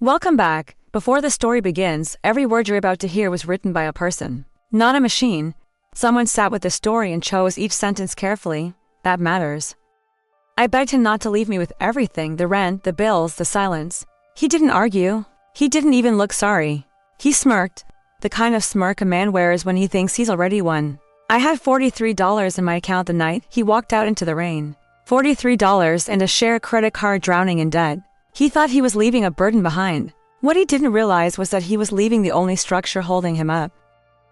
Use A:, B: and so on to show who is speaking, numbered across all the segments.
A: Welcome back. Before the story begins, every word you're about to hear was written by a person, not a machine. Someone sat with the story and chose each sentence carefully. That matters. I begged him not to leave me with everything, the rent, the bills, the silence. He didn't argue. He didn't even look sorry. He smirked, the kind of smirk a man wears when he thinks he's already won. I had $43 in my account the night he walked out into the rain. $43 and a shared credit card drowning in debt. He thought he was leaving a burden behind. What he didn't realize was that he was leaving the only structure holding him up.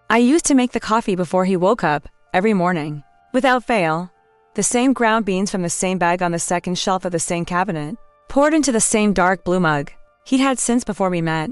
A: I used to make the coffee before he woke up, every morning. Without fail. The same ground beans from the same bag on the second shelf of the same cabinet, poured into the same dark blue mug. He'd had since before we met.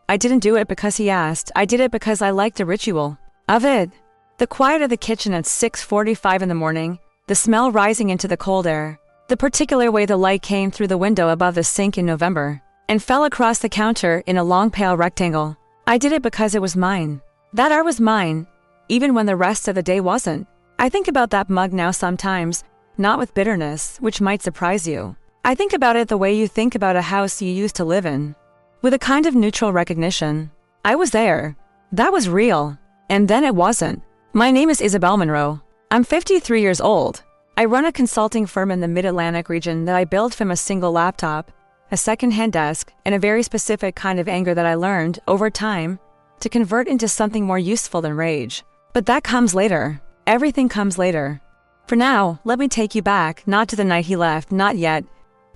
A: I didn't do it because he asked, I did it because I liked the ritual of it. The quiet of the kitchen at 6:45 in the morning, the smell rising into the cold air, the particular way the light came through the window above the sink in November, and fell across the counter in a long pale rectangle. I did it because it was mine. That hour was mine, even when the rest of the day wasn't. I think about that mug now sometimes, not with bitterness, which might surprise you. I think about it the way you think about a house you used to live in, with a kind of neutral recognition. I was there. That was real. And then it wasn't. My name is Isabel Monroe. I'm 53 years old. I run a consulting firm in the Mid-Atlantic region that I built from a single laptop, a second-hand desk, and a very specific kind of anger that I learned, over time, to convert into something more useful than rage. But that comes later. Everything comes later. For now, let me take you back, not to the night he left, not yet,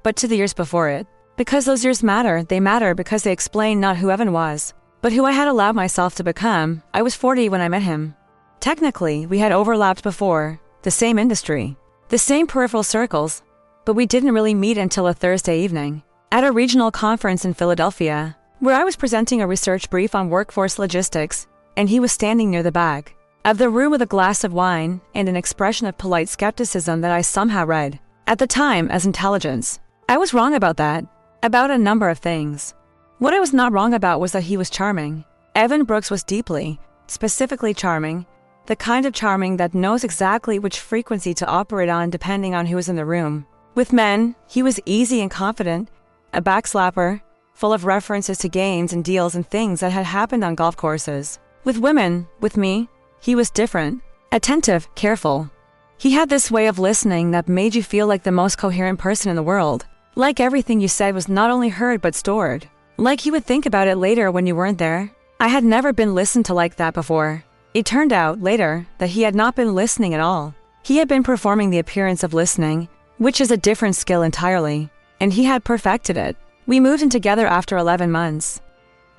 A: but to the years before it. Because those years matter, they matter because they explain not who Evan was, but who I had allowed myself to become. I was 40 when I met him. Technically, we had overlapped before, the same industry, the same peripheral circles, but we didn't really meet until a Thursday evening, at a regional conference in Philadelphia, where I was presenting a research brief on workforce logistics, and he was standing near the back of the room with a glass of wine and an expression of polite skepticism that I somehow read, at the time, as intelligence. I was wrong about that, about a number of things. What I was not wrong about was that he was charming. Evan Brooks was deeply, specifically charming, the kind of charming that knows exactly which frequency to operate on depending on who is in the room. With men, he was easy and confident, a backslapper, full of references to games and deals and things that had happened on golf courses. With women, with me, he was different, attentive, careful. He had this way of listening that made you feel like the most coherent person in the world. Like everything you said was not only heard but stored. Like he would think about it later when you weren't there. I had never been listened to like that before. It turned out, later, that he had not been listening at all. He had been performing the appearance of listening, which is a different skill entirely, and he had perfected it. We moved in together after 11 months.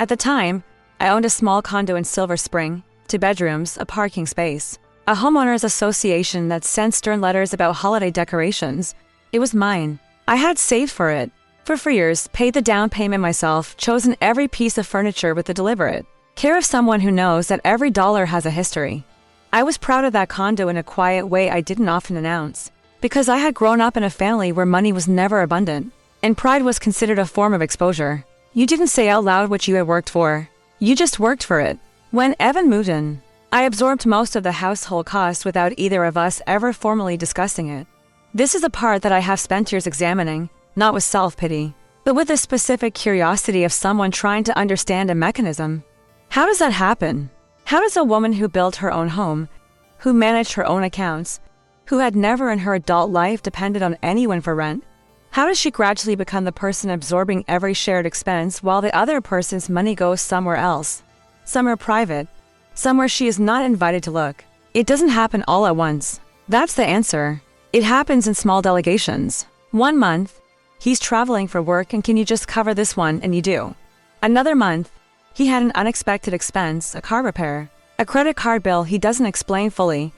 A: At the time, I owned a small condo in Silver Spring, 2 bedrooms, a parking space, a homeowners association that sent stern letters about holiday decorations. It was mine. I had saved for it. For years, paid the down payment myself, chosen every piece of furniture with the deliberate care of someone who knows that every dollar has a history. I was proud of that condo in a quiet way I didn't often announce, because I had grown up in a family where money was never abundant, and pride was considered a form of exposure. You didn't say out loud what you had worked for. You just worked for it. When Evan moved in, I absorbed most of the household costs without either of us ever formally discussing it. This is a part that I have spent years examining, not with self-pity, but with the specific curiosity of someone trying to understand a mechanism. How does that happen? How does a woman who built her own home, who managed her own accounts, who had never in her adult life depended on anyone for rent, how does she gradually become the person absorbing every shared expense while the other person's money goes somewhere else, somewhere private, somewhere she is not invited to look? It doesn't happen all at once. That's the answer. It happens in small delegations. 1 month, he's traveling for work and can you just cover this one, and you do. Another month, he had an unexpected expense, a car repair, a credit card bill he doesn't explain fully,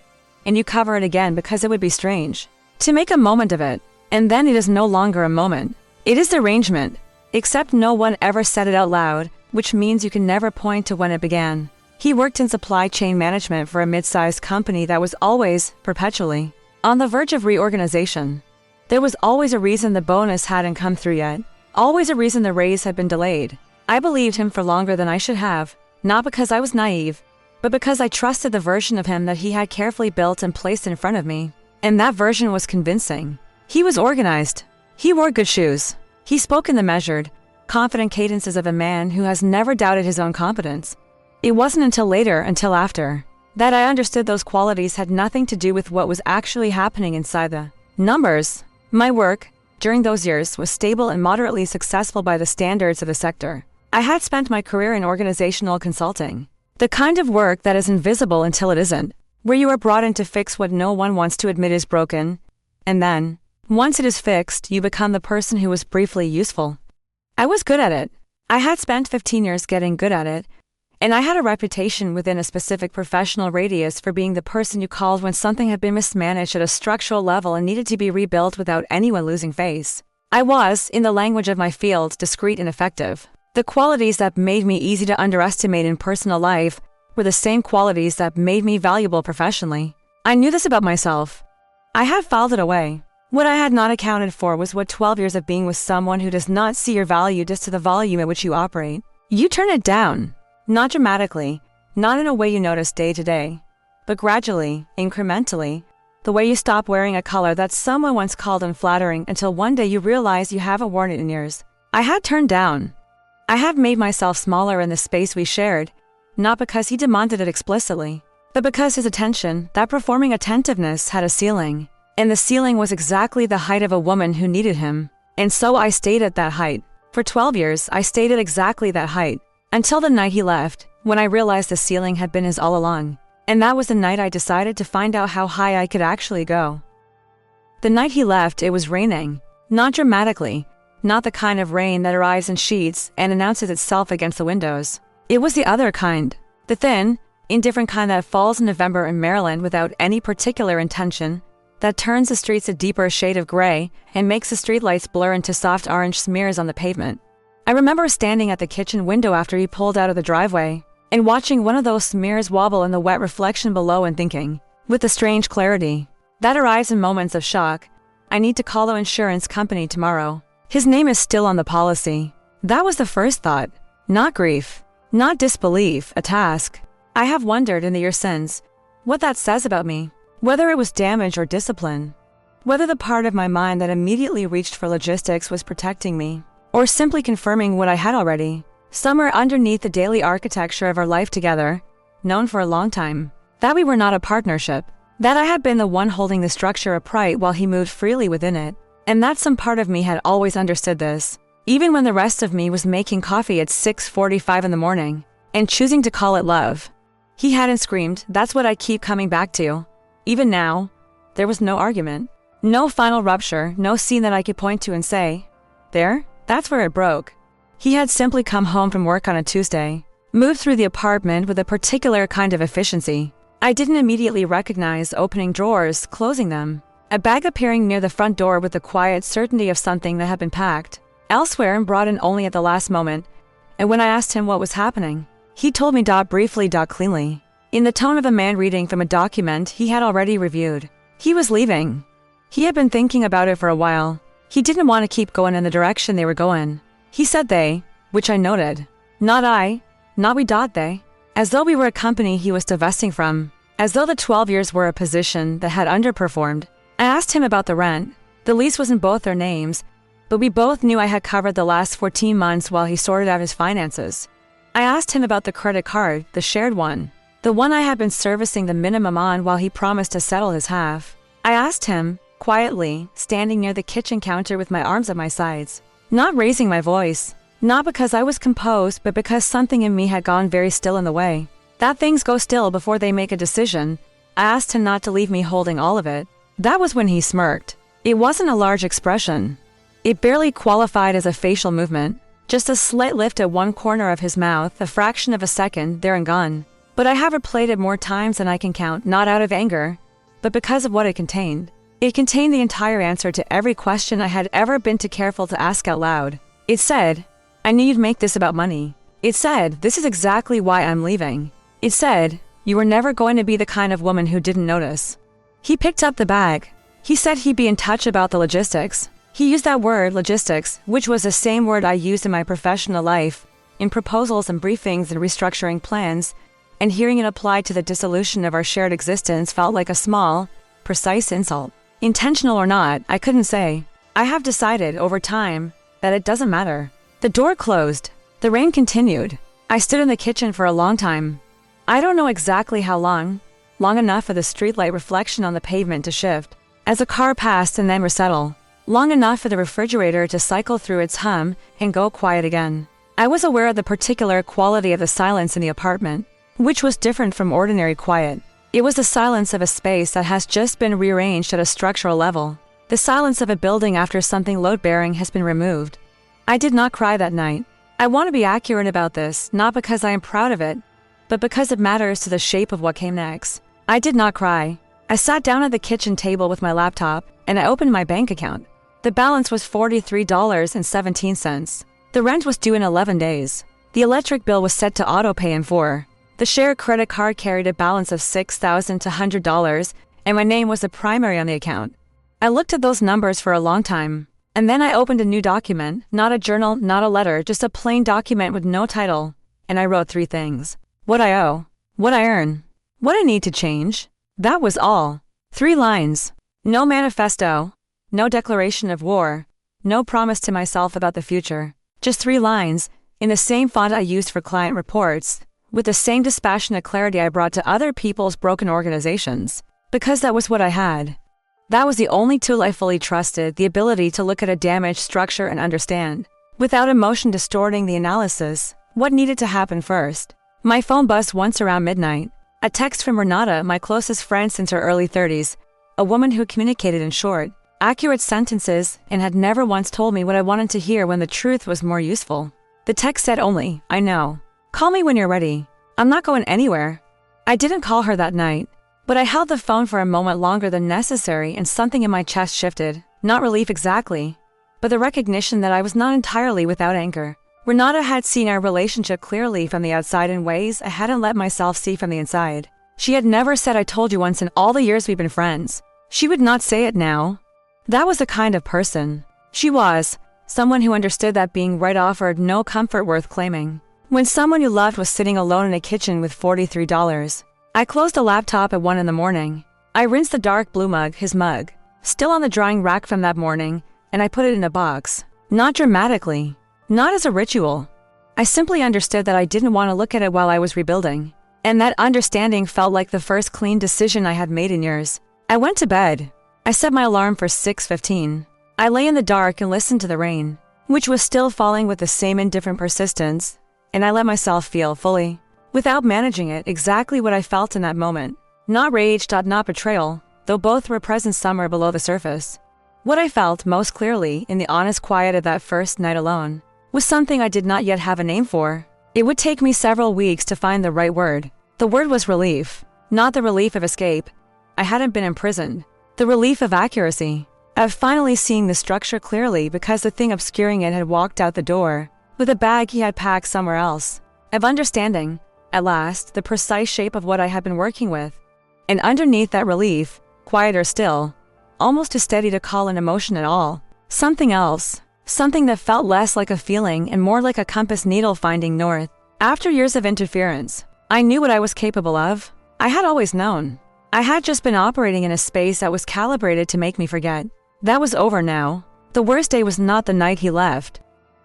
A: and you cover it again because it would be strange to make a moment of it, and then it is no longer a moment. It is arrangement, except no one ever said it out loud, which means you can never point to when it began. He worked in supply chain management for a mid-sized company that was always, perpetually, on the verge of reorganization. There was always a reason the bonus hadn't come through yet, always a reason the raise had been delayed. I believed him for longer than I should have, not because I was naive, but because I trusted the version of him that he had carefully built and placed in front of me. And that version was convincing. He was organized. He wore good shoes. He spoke in the measured, confident cadences of a man who has never doubted his own competence. It wasn't until after, that I understood those qualities had nothing to do with what was actually happening inside the numbers. My work, during those years, was stable and moderately successful by the standards of the sector. I had spent my career in organizational consulting. The kind of work that is invisible until it isn't, where you are brought in to fix what no one wants to admit is broken, and then, once it is fixed, you become the person who was briefly useful. I was good at it. I had spent 15 years getting good at it, and I had a reputation within a specific professional radius for being the person you called when something had been mismanaged at a structural level and needed to be rebuilt without anyone losing face. I was, in the language of my field, discreet and effective. The qualities that made me easy to underestimate in personal life were the same qualities that made me valuable professionally. I knew this about myself. I had filed it away. What I had not accounted for was what 12 years of being with someone who does not see your value just to the volume at which you operate. You turn it down. Not dramatically, not in a way you notice day to day, but gradually, incrementally, the way you stop wearing a color that someone once called unflattering until one day you realize you haven't worn it in years. I had turned down. I had made myself smaller in the space we shared, not because he demanded it explicitly, but because his attention, that performing attentiveness, had a ceiling, and the ceiling was exactly the height of a woman who needed him. And so I stayed at that height. For 12 years, I stayed at exactly that height. Until the night he left, when I realized the ceiling had been his all along. And that was the night I decided to find out how high I could actually go. The night he left, it was raining. Not dramatically. Not the kind of rain that arrives in sheets and announces itself against the windows. It was the other kind. The thin, indifferent kind that falls in November in Maryland without any particular intention, that turns the streets a deeper shade of gray and makes the streetlights blur into soft orange smears on the pavement. I remember standing at the kitchen window after he pulled out of the driveway and watching one of those smears wobble in the wet reflection below and thinking, with a strange clarity, that arrives in moments of shock, I need to call the insurance company tomorrow. His name is still on the policy. That was the first thought. Not grief. Not disbelief, a task. I have wondered in the years since what that says about me, whether it was damage or discipline, whether the part of my mind that immediately reached for logistics was protecting me, or simply confirming what I had already, somewhere underneath the daily architecture of our life together, known for a long time, that we were not a partnership, that I had been the one holding the structure upright while he moved freely within it, and that some part of me had always understood this, even when the rest of me was making coffee at 6:45 in the morning, and choosing to call it love. He hadn't screamed, that's what I keep coming back to. Even now, there was no argument, no final rupture, no scene that I could point to and say, there? That's where it broke. He had simply come home from work on a Tuesday, moved through the apartment with a particular kind of efficiency. I didn't immediately recognize opening drawers, closing them, a bag appearing near the front door with the quiet certainty of something that had been packed elsewhere and brought in only at the last moment. And when I asked him what was happening, he told me briefly, cleanly, in the tone of a man reading from a document he had already reviewed. He was leaving. He had been thinking about it for a while. He didn't want to keep going in the direction they were going. He said they, which I noted. Not I, not we. They. As though we were a company he was divesting from. As though the 12 years were a position that had underperformed. I asked him about the rent. The lease was in both their names, but we both knew I had covered the last 14 months while he sorted out his finances. I asked him about the credit card, the shared one. The one I had been servicing the minimum on while he promised to settle his half. I asked him, quietly, standing near the kitchen counter with my arms at my sides, not raising my voice, not because I was composed, but because something in me had gone very still in the way that things go still before they make a decision. I asked him not to leave me holding all of it. That was when he smirked. It wasn't a large expression. It barely qualified as a facial movement, just a slight lift at one corner of his mouth, a fraction of a second, there and gone. But I have replayed it more times than I can count, not out of anger, but because of what it contained. It contained the entire answer to every question I had ever been too careful to ask out loud. It said, I knew you'd make this about money. It said, this is exactly why I'm leaving. It said, you were never going to be the kind of woman who didn't notice. He picked up the bag. He said he'd be in touch about the logistics. He used that word, logistics, which was the same word I used in my professional life, in proposals and briefings and restructuring plans, and hearing it applied to the dissolution of our shared existence felt like a small, precise insult. Intentional or not, I couldn't say. I have decided, over time, that it doesn't matter. The door closed. The rain continued. I stood in the kitchen for a long time. I don't know exactly how long enough for the streetlight reflection on the pavement to shift as a car passed and then resettle, long enough for the refrigerator to cycle through its hum and go quiet again. I was aware of the particular quality of the silence in the apartment, which was different from ordinary quiet. It was the silence of a space that has just been rearranged at a structural level, the silence of a building after something load-bearing has been removed. I did not cry that night. I want to be accurate about this, not because I am proud of it, but because it matters to the shape of what came next. I did not cry. I sat down at the kitchen table with my laptop, and I opened my bank account. The balance was $43.17. The rent was due in 11 days. The electric bill was set to auto-pay in 4. The shared credit card carried a balance of $6,200, and my name was the primary on the account. I looked at those numbers for a long time. And then I opened a new document, not a journal, not a letter, just a plain document with no title. And I wrote 3 things. What I owe, what I earn, what I need to change. That was all. 3 lines. No manifesto, no declaration of war, no promise to myself about the future. Just 3 lines, in the same font I used for client reports, with the same dispassionate clarity I brought to other people's broken organizations. Because that was what I had. That was the only tool I fully trusted, the ability to look at a damaged structure and understand, without emotion distorting the analysis, what needed to happen first. My phone buzzed once around midnight. A text from Renata, my closest friend since her early 30s, a woman who communicated in short, accurate sentences and had never once told me what I wanted to hear when the truth was more useful. The text said only, I know. Call me when you're ready. I'm not going anywhere. I didn't call her that night. But I held the phone for a moment longer than necessary and something in my chest shifted. Not relief exactly, but the recognition that I was not entirely without anchor. Renata had seen our relationship clearly from the outside in ways I hadn't let myself see from the inside. She had never said I told you once in all the years we've been friends. She would not say it now. That was the kind of person she was, someone who understood that being right offered no comfort worth claiming. When someone you loved was sitting alone in a kitchen with $43. I closed the laptop at 1 in the morning. I rinsed the dark blue mug, his mug, still on the drying rack from that morning, and I put it in a box. Not dramatically. Not as a ritual. I simply understood that I didn't want to look at it while I was rebuilding. And that understanding felt like the first clean decision I had made in years. I went to bed. I set my alarm for 6:15. I lay in the dark and listened to the rain, which was still falling with the same indifferent persistence, and I let myself feel fully, without managing it, exactly what I felt in that moment. Not rage, not betrayal, though both were present somewhere below the surface. What I felt most clearly in the honest quiet of that first night alone was something I did not yet have a name for. It would take me several weeks to find the right word. The word was relief. Not the relief of escape. I hadn't been imprisoned. The relief of accuracy. Of finally seeing the structure clearly because the thing obscuring it had walked out the door, with a bag he had packed somewhere else. Of understanding, at last, the precise shape of what I had been working with. And underneath that relief, quieter still, almost too steady to call an emotion at all, something else. Something that felt less like a feeling and more like a compass needle finding north. After years of interference, I knew what I was capable of. I had always known. I had just been operating in a space that was calibrated to make me forget. That was over now. The worst day was not the night he left.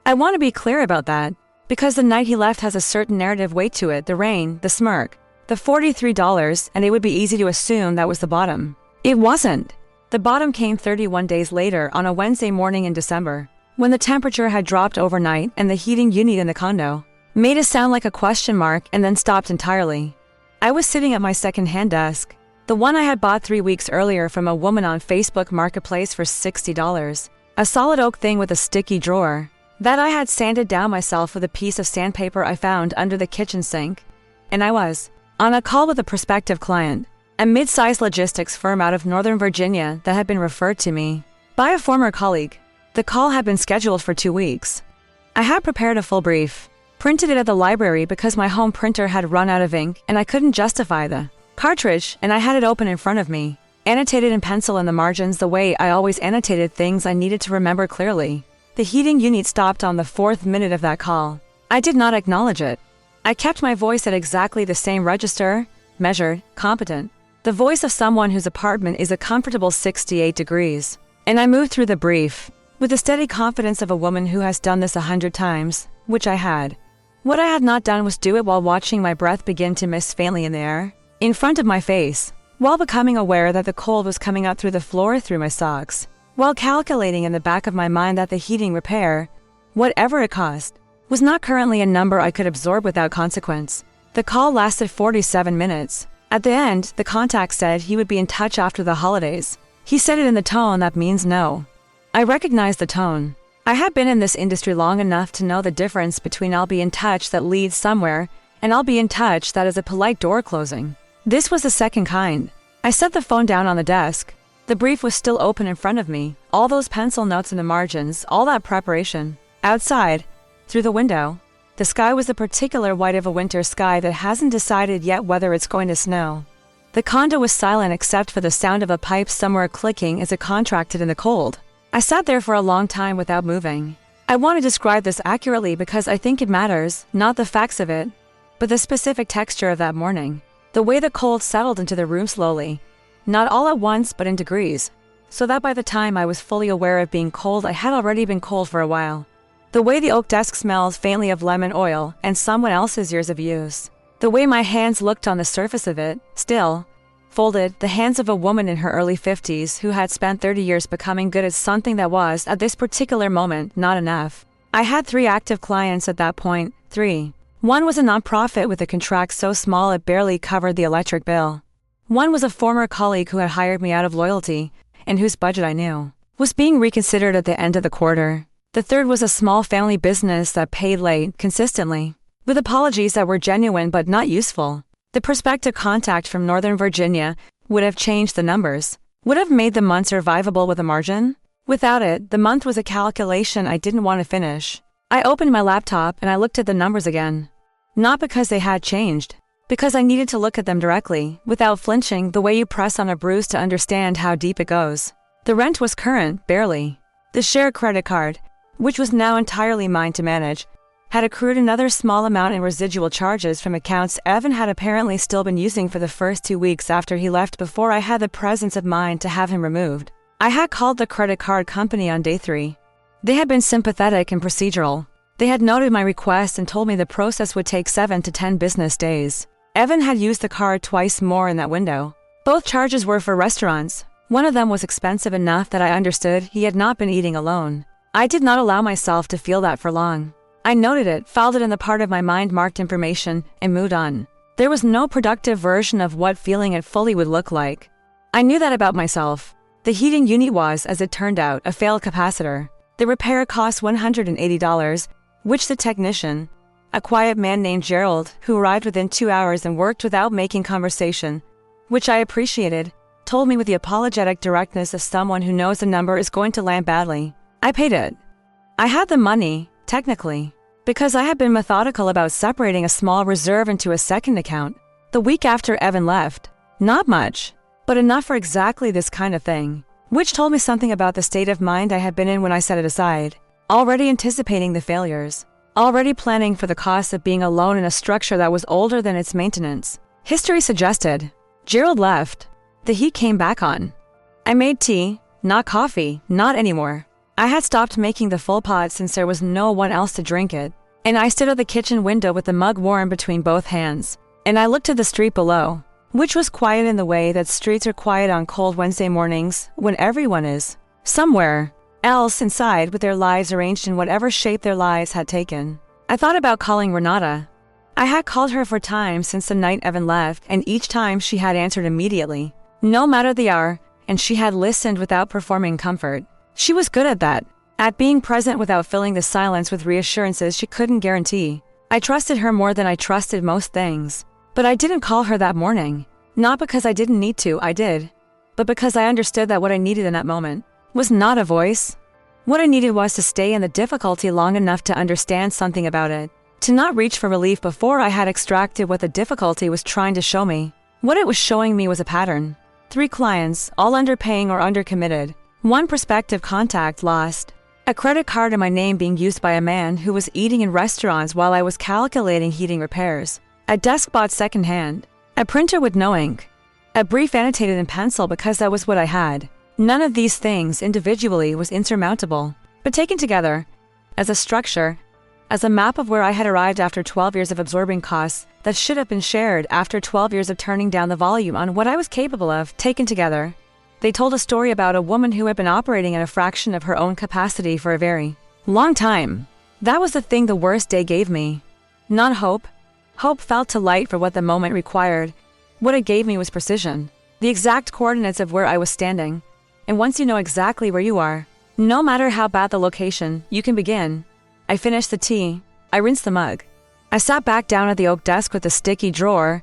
A: I want to be clear about that, because the night he left has a certain narrative weight to it, the rain, the smirk, the $43, and it would be easy to assume that was the bottom. It wasn't. The bottom came 31 days later on a Wednesday morning in December, when the temperature had dropped overnight and the heating unit in the condo made it sound like a question mark and then stopped entirely. I was sitting at my second-hand desk, the one I had bought 3 weeks earlier from a woman on Facebook Marketplace for $60, a solid oak thing with a sticky drawer that I had sanded down myself with a piece of sandpaper I found under the kitchen sink. And I was on a call with a prospective client, a mid-sized logistics firm out of Northern Virginia that had been referred to me by a former colleague. The call had been scheduled for 2 weeks. I had prepared a full brief, printed it at the library because my home printer had run out of ink and I couldn't justify the cartridge, and I had it open in front of me, annotated in pencil in the margins the way I always annotated things I needed to remember clearly. The heating unit stopped on the 4th minute of that call. I did not acknowledge it. I kept my voice at exactly the same register, measured, competent. The voice of someone whose apartment is a comfortable 68 degrees. And I moved through the brief, with the steady confidence of a woman who has done this 100 times, which I had. What I had not done was do it while watching my breath begin to mist faintly in the air, in front of my face, while becoming aware that the cold was coming out through the floor through my socks, while calculating in the back of my mind that the heating repair, whatever it cost, was not currently a number I could absorb without consequence. The call lasted 47 minutes. At the end, the contact said he would be in touch after the holidays. He said it in the tone that means no. I recognized the tone. I had been in this industry long enough to know the difference between I'll be in touch that leads somewhere and I'll be in touch that is a polite door closing. This was the second kind. I set the phone down on the desk. The brief was still open in front of me, all those pencil notes in the margins, all that preparation. Outside, through the window, the sky was the particular white of a winter sky that hasn't decided yet whether it's going to snow. The condo was silent except for the sound of a pipe somewhere clicking as it contracted in the cold. I sat there for a long time without moving. I want to describe this accurately because I think it matters, not the facts of it, but the specific texture of that morning. The way the cold settled into the room slowly, not all at once but in degrees, so that by the time I was fully aware of being cold I had already been cold for a while. The way the oak desk smelled faintly of lemon oil and someone else's years of use. The way my hands looked on the surface of it, still, folded, the hands of a woman in her early 50s who had spent 30 years becoming good at something that was, at this particular moment, not enough. I had 3 active clients at that point, 3. One was a nonprofit with a contract so small it barely covered the electric bill. One was a former colleague who had hired me out of loyalty, and whose budget I knew was being reconsidered at the end of the quarter. The third was a small family business that paid late, consistently, with apologies that were genuine but not useful. The prospective contact from Northern Virginia would have changed the numbers, would have made the month survivable with a margin. Without it, the month was a calculation I didn't want to finish. I opened my laptop and I looked at the numbers again. Not because they had changed, because I needed to look at them directly, without flinching, the way you press on a bruise to understand how deep it goes. The rent was current, barely. The shared credit card, which was now entirely mine to manage, had accrued another small amount in residual charges from accounts Evan had apparently still been using for the first 2 weeks after he left before I had the presence of mind to have him removed. I had called the credit card company on day 3. They had been sympathetic and procedural. They had noted my request and told me the process would take 7 to 10 business days. Evan had used the card twice more in that window. Both charges were for restaurants. One of them was expensive enough that I understood he had not been eating alone. I did not allow myself to feel that for long. I noted it, filed it in the part of my mind marked information, and moved on. There was no productive version of what feeling it fully would look like. I knew that about myself. The heating unit was, as it turned out, a failed capacitor. The repair cost $180, which the technician, a quiet man named Gerald, who arrived within 2 hours and worked without making conversation, which I appreciated, told me with the apologetic directness of someone who knows the number is going to land badly. I paid it. I had the money, technically, because I had been methodical about separating a small reserve into a second account. The week after Evan left, not much, but enough for exactly this kind of thing, which told me something about the state of mind I had been in when I set it aside, already anticipating the failures, already planning for the cost of being alone in a structure that was older than its maintenance. History suggested. Gerald left. The heat came back on. I made tea, not coffee, not anymore. I had stopped making the full pot since there was no one else to drink it, and I stood at the kitchen window with the mug warm between both hands, and I looked at the street below, which was quiet in the way that streets are quiet on cold Wednesday mornings when everyone is somewhere else inside with their lives arranged in whatever shape their lives had taken. I thought about calling Renata. I had called her for time since the night Evan left, and each time she had answered immediately, no matter the hour, and she had listened without performing comfort. She was good at that, at being present without filling the silence with reassurances she couldn't guarantee. I trusted her more than I trusted most things. But I didn't call her that morning. Not because I didn't need to, I did. But because I understood that what I needed in that moment was not a voice. What I needed was to stay in the difficulty long enough to understand something about it. To not reach for relief before I had extracted what the difficulty was trying to show me. What it was showing me was a pattern. 3 clients, all underpaying or undercommitted. 1 prospective contact lost. A credit card in my name being used by a man who was eating in restaurants while I was calculating heating repairs. A desk bought secondhand. A printer with no ink. A brief annotated in pencil because that was what I had. None of these things individually was insurmountable. But taken together, as a structure, as a map of where I had arrived after 12 years of absorbing costs that should have been shared after 12 years of turning down the volume on what I was capable of, taken together, they told a story about a woman who had been operating at a fraction of her own capacity for a very long time. That was the thing the worst day gave me. Not hope. Hope felt too light for what the moment required. What it gave me was precision. The exact coordinates of where I was standing. And once you know exactly where you are, no matter how bad the location, you can begin. I finished the tea. I rinsed the mug. I sat back down at the oak desk with a sticky drawer,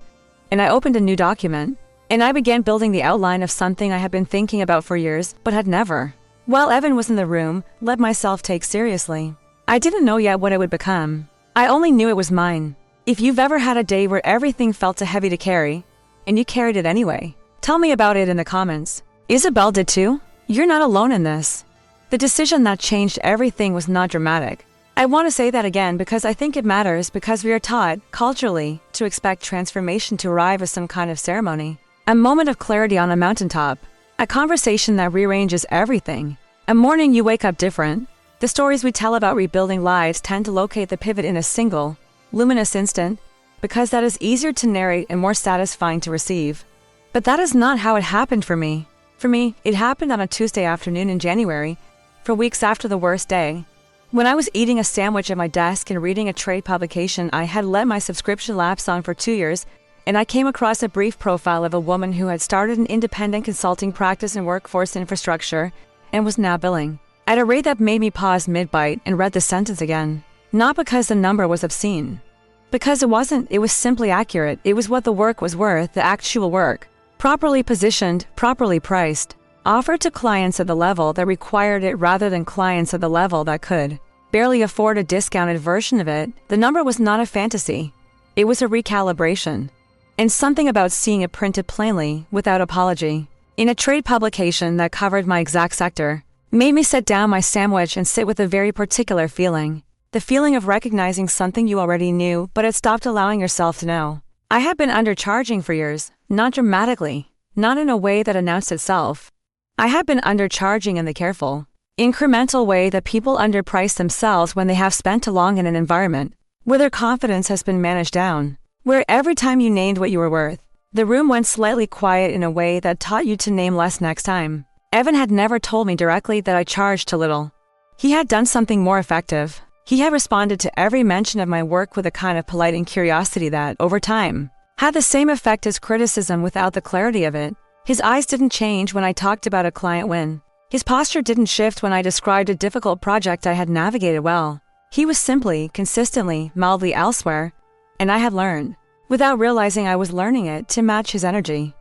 A: and I opened a new document, and I began building the outline of something I had been thinking about for years, but had never, while Evan was in the room, let myself take seriously. I didn't know yet what it would become. I only knew it was mine. If you've ever had a day where everything felt too heavy to carry, and you carried it anyway, tell me about it in the comments. Isabel did too? You're not alone in this. The decision that changed everything was not dramatic. I want to say that again because I think it matters, because we are taught, culturally, to expect transformation to arrive as some kind of ceremony. A moment of clarity on a mountaintop. A conversation that rearranges everything. A morning you wake up different. The stories we tell about rebuilding lives tend to locate the pivot in a single, luminous instant, because that is easier to narrate and more satisfying to receive. But that is not how it happened for me. For me, it happened on a Tuesday afternoon in January, for weeks after the worst day. When I was eating a sandwich at my desk and reading a trade publication I had let my subscription lapse on for 2 years, and I came across a brief profile of a woman who had started an independent consulting practice in workforce infrastructure and was now billing at a rate that made me pause mid-bite and read the sentence again. Not because the number was obscene. Because it wasn't, it was simply accurate. It was what the work was worth, the actual work. Properly positioned, properly priced. Offered to clients at the level that required it rather than clients at the level that could barely afford a discounted version of it. The number was not a fantasy. It was a recalibration. And something about seeing it printed plainly, without apology, in a trade publication that covered my exact sector, made me set down my sandwich and sit with a very particular feeling. The feeling of recognizing something you already knew but had stopped allowing yourself to know. I had been undercharging for years, not dramatically, not in a way that announced itself. I had been undercharging in the careful, incremental way that people underprice themselves when they have spent too long in an environment where their confidence has been managed down, where every time you named what you were worth, the room went slightly quiet in a way that taught you to name less next time. Evan had never told me directly that I charged too little. He had done something more effective. He had responded to every mention of my work with a kind of polite curiosity that, over time, had the same effect as criticism without the clarity of it. His eyes didn't change when I talked about a client win. His posture didn't shift when I described a difficult project I had navigated well. He was simply, consistently, mildly elsewhere, and I had learned, without realizing I was learning it, to match his energy.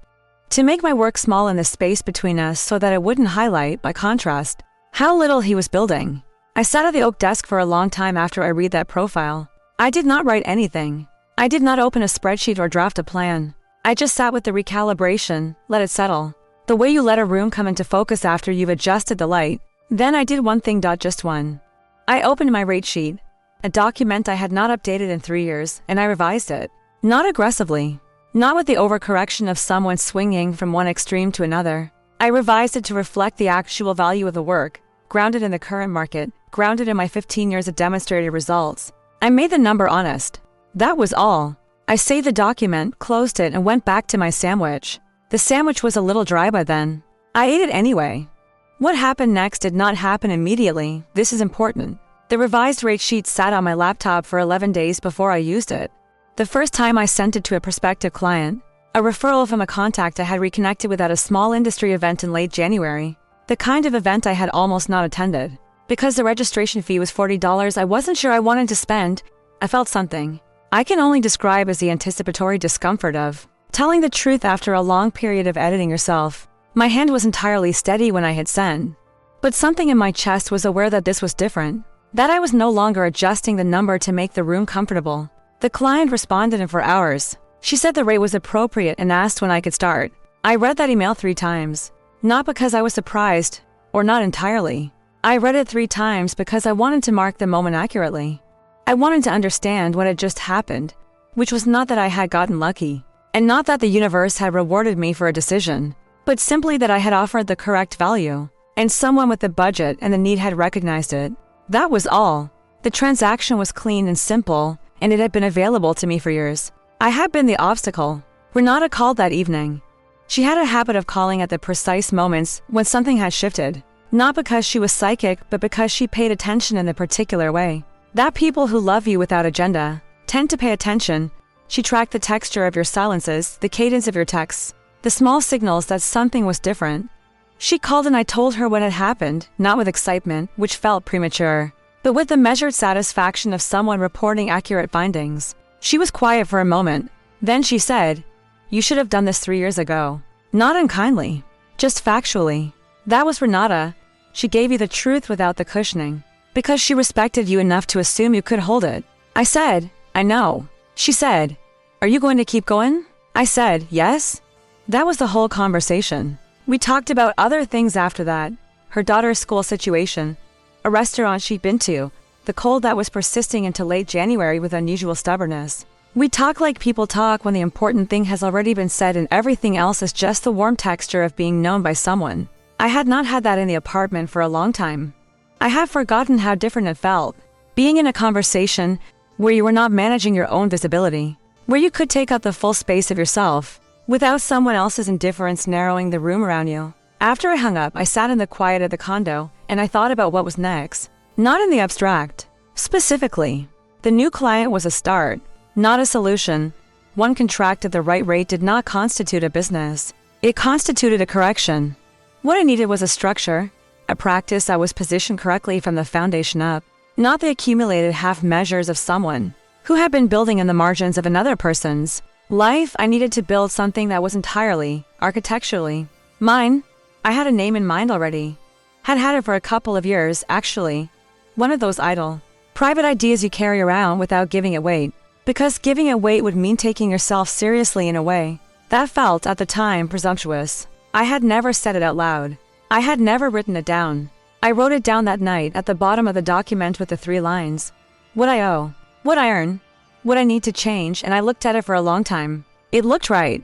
A: To make my work small in the space between us so that it wouldn't highlight, by contrast, how little he was building. I sat at the oak desk for a long time after I read that profile. I did not write anything. I did not open a spreadsheet or draft a plan. I just sat with the recalibration, let it settle. The way you let a room come into focus after you've adjusted the light. Then I did one thing. Just one. I opened my rate sheet, a document I had not updated in 3 years, and I revised it. Not aggressively. Not with the overcorrection of someone swinging from one extreme to another. I revised it to reflect the actual value of the work, grounded in the current market, grounded in my 15 years of demonstrated results. I made the number honest. That was all. I saved the document, closed it, and went back to my sandwich. The sandwich was a little dry by then. I ate it anyway. What happened next did not happen immediately. This is important. The revised rate sheet sat on my laptop for 11 days before I used it. The first time I sent it to a prospective client, a referral from a contact I had reconnected with at a small industry event in late January, the kind of event I had almost not attended. Because the registration fee was $40, I wasn't sure I wanted to spend. I felt something I can only describe as the anticipatory discomfort of telling the truth after a long period of editing yourself. My hand was entirely steady when I had sent, but something in my chest was aware that this was different, that I was no longer adjusting the number to make the room comfortable. The client responded in 4 hours. She said the rate was appropriate and asked when I could start. I read that email 3 times, not because I was surprised, or not entirely. I read it 3 times because I wanted to mark the moment accurately. I wanted to understand what had just happened, which was not that I had gotten lucky, and not that the universe had rewarded me for a decision, but simply that I had offered the correct value. And someone with the budget and the need had recognized it. That was all. The transaction was clean and simple, and it had been available to me for years. I had been the obstacle. Renata called that evening. She had a habit of calling at the precise moments when something had shifted. Not because she was psychic, but because she paid attention in a particular way. That people who love you without agenda tend to pay attention. She tracked the texture of your silences, the cadence of your texts, the small signals that something was different. She called and I told her when it happened, not with excitement, which felt premature, but with the measured satisfaction of someone reporting accurate findings. She was quiet for a moment. Then she said, "You should have done this 3 years ago." Not unkindly, just factually. That was Renata. She gave you the truth without the cushioning, because she respected you enough to assume you could hold it. I said, "I know." She said, "Are you going to keep going?" I said, "Yes." That was the whole conversation. We talked about other things after that. Her daughter's school situation, a restaurant she'd been to, the cold that was persisting into late January with unusual stubbornness. We talk like people talk when the important thing has already been said and everything else is just the warm texture of being known by someone. I had not had that in the apartment for a long time. I have forgotten how different it felt. Being in a conversation where you were not managing your own visibility, where you could take up the full space of yourself, without someone else's indifference narrowing the room around you. After I hung up, I sat in the quiet of the condo, and I thought about what was next. Not in the abstract. Specifically, the new client was a start, not a solution. One contract at the right rate did not constitute a business. It constituted a correction. What I needed was a structure, a practice that was positioned correctly from the foundation up, not the accumulated half measures of someone who had been building in the margins of another person's life. I needed to build something that was entirely, architecturally, mine. I had a name in mind already. Had had it for a couple of years, actually. One of those idle, private ideas you carry around without giving it weight. Because giving it weight would mean taking yourself seriously in a way that felt, at the time, presumptuous. I had never said it out loud. I had never written it down. I wrote it down that night at the bottom of the document with the 3 lines. What I owe, what I earn, what I need to change, and I looked at it for a long time. It looked right.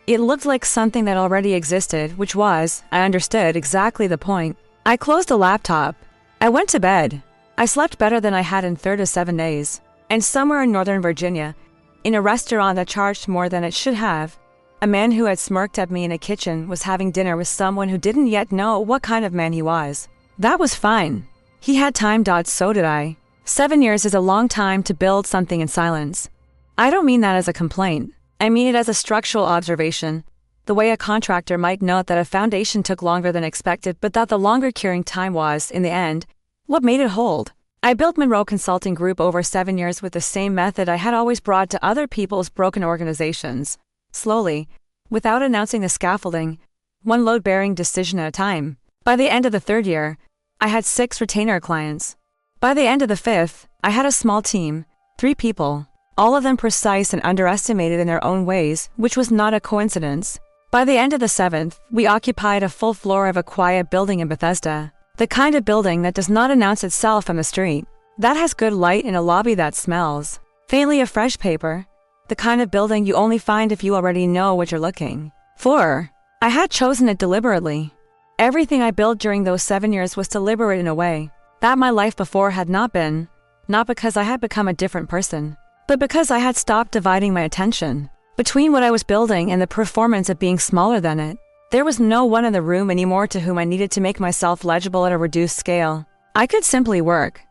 A: It looked like something that already existed, which was, I understood exactly the point. I closed the laptop. I went to bed. I slept better than I had in 3 to 7 days. And somewhere in Northern Virginia, in a restaurant that charged more than it should have, a man who had smirked at me in a kitchen was having dinner with someone who didn't yet know what kind of man he was. That was fine. He had time. So did I. 7 years is a long time to build something in silence. I don't mean that as a complaint. I mean it as a structural observation, the way a contractor might note that a foundation took longer than expected, but that the longer curing time was, in the end, what made it hold. I built Monroe Consulting Group over 7 years with the same method I had always brought to other people's broken organizations. Slowly, without announcing the scaffolding, one load-bearing decision at a time. By the end of the 3rd year, I had 6 retainer clients. By the end of the 5th, I had a small team, 3 people, all of them precise and underestimated in their own ways, which was not a coincidence. By the end of the 7th, we occupied a full floor of a quiet building in Bethesda, the kind of building that does not announce itself from the street, that has good light in a lobby that smells faintly of fresh paper, the kind of building you only find if you already know what you're looking for. I had chosen it deliberately. Everything I built during those 7 years was deliberate in a way that my life before had not been, not because I had become a different person, but because I had stopped dividing my attention between what I was building and the performance of being smaller than it. There was no one in the room anymore to whom I needed to make myself legible at a reduced scale. I could simply work.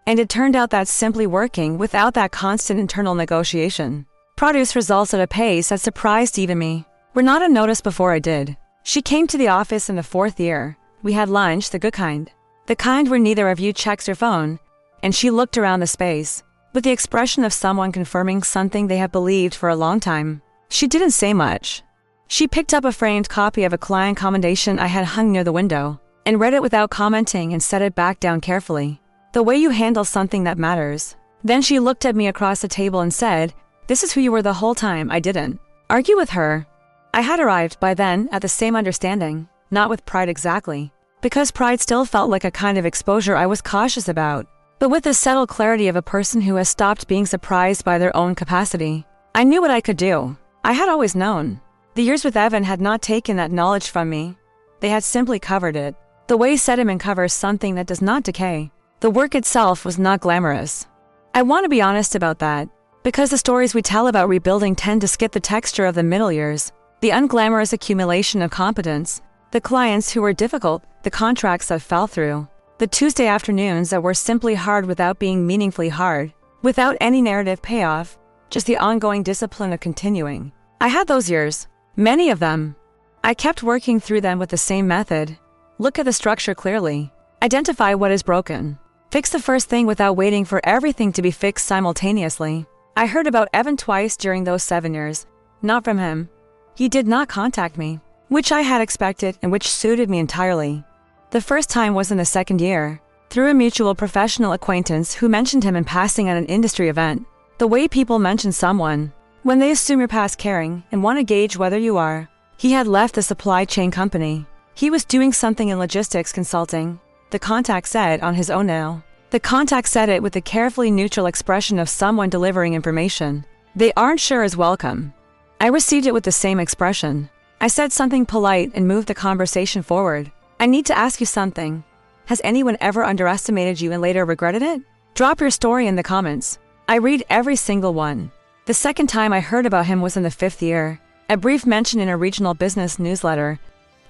A: And it turned out that simply working without that constant internal negotiation produced results at a pace that surprised even me. Renata noticed before I did. She came to the office in the 4th year. We had lunch, the good kind. The kind where neither of you checks your phone. And she looked around the space with the expression of someone confirming something they had believed for a long time. She didn't say much. She picked up a framed copy of a client commendation I had hung near the window and read it without commenting and set it back down carefully. The way you handle something that matters. Then she looked at me across the table and said, "This is who you were the whole time." I didn't argue with her. I had arrived by then at the same understanding, not with pride exactly, because pride still felt like a kind of exposure I was cautious about, but with the settled clarity of a person who has stopped being surprised by their own capacity. I knew what I could do. I had always known. The years with Evan had not taken that knowledge from me. They had simply covered it. The way sediment covers something that does not decay. The work itself was not glamorous. I want to be honest about that, because the stories we tell about rebuilding tend to skip the texture of the middle years, the unglamorous accumulation of competence, the clients who were difficult, the contracts that fell through, the Tuesday afternoons that were simply hard without being meaningfully hard, without any narrative payoff, just the ongoing discipline of continuing. I had those years, many of them. I kept working through them with the same method. Look at the structure clearly. Identify what is broken. Fix the first thing without waiting for everything to be fixed simultaneously. I heard about Evan twice during those 7 years. Not from him. He did not contact me, which I had expected and which suited me entirely. The first time was in the second year, through a mutual professional acquaintance who mentioned him in passing at an industry event. The way people mention someone, when they assume you're past caring and want to gauge whether you are. He had left the supply chain company. He was doing something in logistics consulting. The contact said on his own now. The contact said it with the carefully neutral expression of someone delivering information. They aren't sure is welcome. I received it with the same expression. I said something polite and moved the conversation forward. I need to ask you something. Has anyone ever underestimated you and later regretted it? Drop your story in the comments. I read every single one. The second time I heard about him was in the 5th year. A brief mention in a regional business newsletter.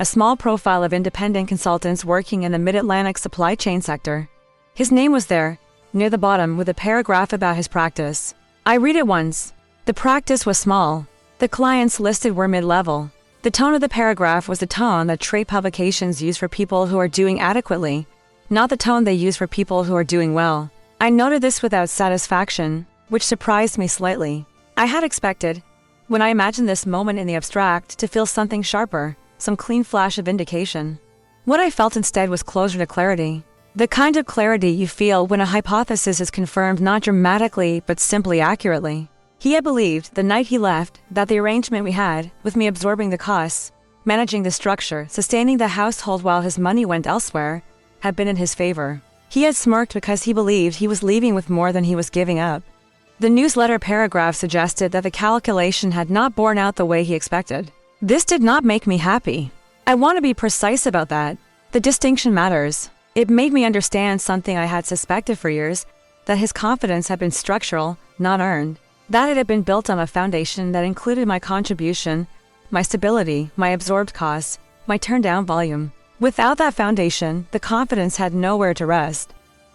A: A small profile of independent consultants working in the Mid-Atlantic supply chain sector. His name was there, near the bottom with a paragraph about his practice. I read it once. The practice was small. The clients listed were mid-level. The tone of the paragraph was the tone that trade publications use for people who are doing adequately, not the tone they use for people who are doing well. I noted this without satisfaction, which surprised me slightly. I had expected, when I imagined this moment in the abstract, to feel something sharper, some clean flash of indication. What I felt instead was closer to clarity. The kind of clarity you feel when a hypothesis is confirmed not dramatically but simply accurately. He had believed, the night he left, that the arrangement we had, with me absorbing the costs, managing the structure, sustaining the household while his money went elsewhere, had been in his favor. He had smirked because he believed he was leaving with more than he was giving up. The newsletter paragraph suggested that the calculation had not borne out the way he expected. This did not make me happy. I want to be precise about that. The distinction matters. It made me understand something I had suspected for years, that his confidence had been structural, not earned. That it had been built on a foundation that included my contribution, my stability, my absorbed costs, my turned-down volume. Without that foundation, the confidence had nowhere to rest.